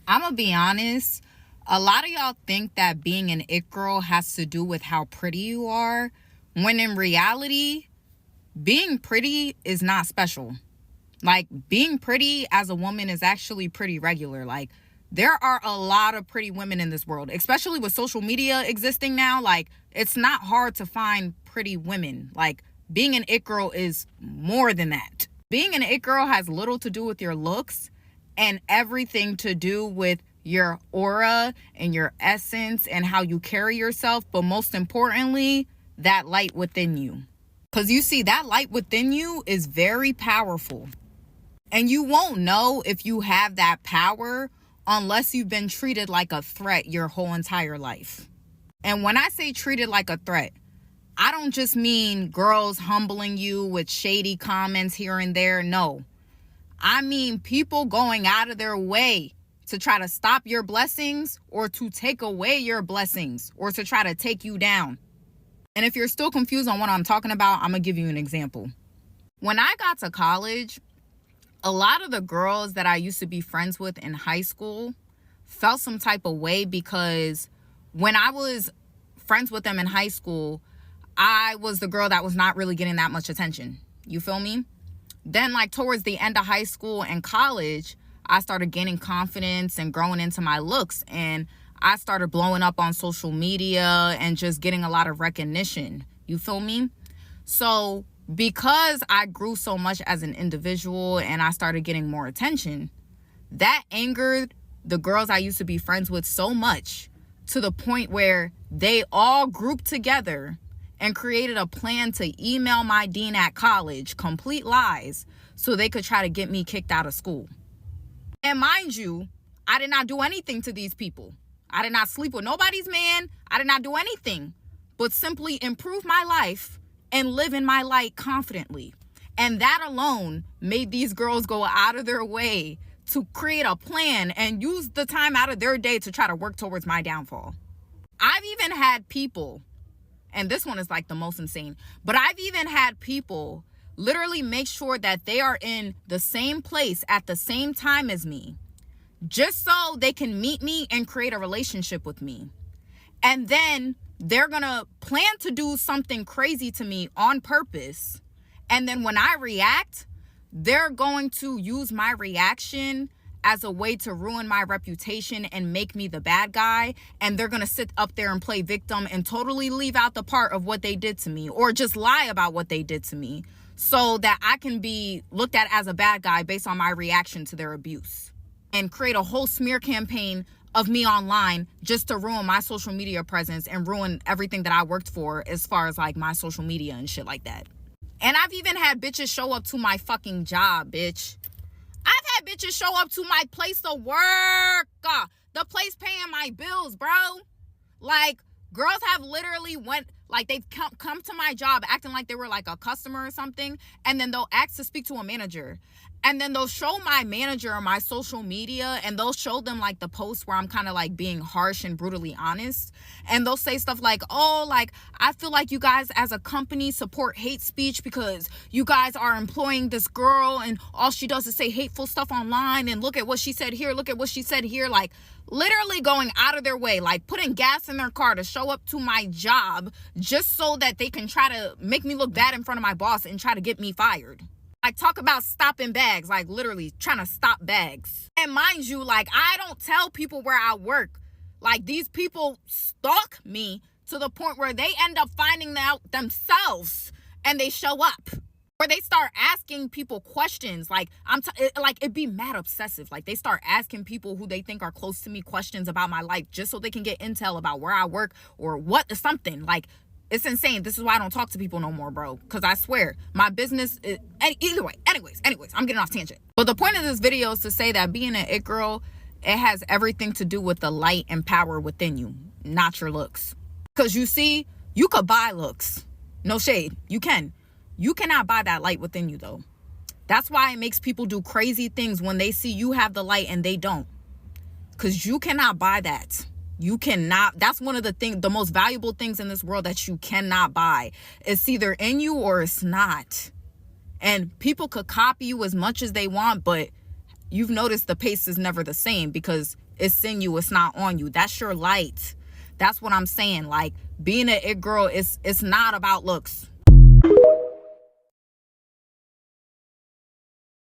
I'm gonna be honest. A lot of y'all think that being an it girl has to do with how pretty you are, when in reality, being pretty is not special. Like, being pretty as a woman is actually pretty regular. Like, there are a lot of pretty women in this world, especially with social media existing now. Like, it's not hard to find pretty women. Like, being an it girl is more than that. Being an it girl has little to do with your looks and everything to do with your aura and your essence and how you carry yourself, but most importantly, that light within you. Because you see, that light within you is very powerful. And you won't know if you have that power unless you've been treated like a threat your whole entire life. And when I say treated like a threat, I don't just mean girls humbling you with shady comments here and there. No. I mean people going out of their way to try to stop your blessings or to take away your blessings or to try to take you down. And if you're still confused on what I'm talking about, I'm going to give you an example. When I got to college, a lot of the girls that I used to be friends with in high school felt some type of way because when I was friends with them in high school, I was the girl that was not really getting that much attention. You feel me? Then like towards the end of high school and college, I started gaining confidence and growing into my looks, and I started blowing up on social media and just getting a lot of recognition. You feel me? So because I grew so much as an individual and I started getting more attention, that angered the girls I used to be friends with so much to the point where they all grouped together and created a plan to email my dean at college, complete lies, so they could try to get me kicked out of school. And mind you, I did not do anything to these people. I did not sleep with nobody's man. I did not do anything but simply improve my life and live in my light confidently. And that alone made these girls go out of their way to create a plan and use the time out of their day to try to work towards my downfall. I've even had people, and this one is like the most insane, but I've even had people literally make sure that they are in the same place at the same time as me, just so they can meet me and create a relationship with me. And then they're gonna plan to do something crazy to me on purpose. And then when I react, they're going to use my reaction as a way to ruin my reputation and make me the bad guy. And they're gonna sit up there and play victim and totally leave out the part of what they did to me, or just lie about what they did to me, so that I can be looked at as a bad guy based on my reaction to their abuse, and create a whole smear campaign of me online just to ruin my social media presence and ruin everything that I worked for as far as like my social media and shit like that. And I've even had bitches show up to my fucking job, bitch. I've had bitches show up to my place of work, the place paying my bills, bro. Like, girls have literally like they've come to my job acting like they were like a customer or something, and then they'll ask to speak to a manager. And then they'll show my manager on my social media, and they'll show them like the post where I'm kind of like being harsh and brutally honest. And they'll say stuff like, oh, like, I feel like you guys as a company support hate speech because you guys are employing this girl and all she does is say hateful stuff online, and look at what she said here, look at what she said here. Like, literally going out of their way, like putting gas in their car to show up to my job just so that they can try to make me look bad in front of my boss and try to get me fired. Like, talk about stopping bags, like literally trying to stop bags. And mind you, like, I don't tell people where I work. Like, these people stalk me to the point where they end up finding out themselves and they show up. Or they start asking people questions. Like, it'd be mad obsessive. Like, they start asking people who they think are close to me questions about my life just so they can get intel about where I work or what something. Like, it's insane. This is why I don't talk to people no more, bro. Because I swear, my business is... Either way, anyways, I'm getting off tangent. But the point of this video is to say that being an it girl, it has everything to do with the light and power within you, not your looks. Because you see, you could buy looks. No shade. You can. You cannot buy that light within you, though. That's why it makes people do crazy things when they see you have the light and they don't. Because you cannot buy that. You cannot. That's one of the most valuable things in this world that you cannot buy. It's either in you or it's not. And people could copy you as much as they want, but you've noticed the pace is never the same because It's in you, it's not on you. That's your light. That's what I'm saying. Like, being an it girl is, it's not about looks.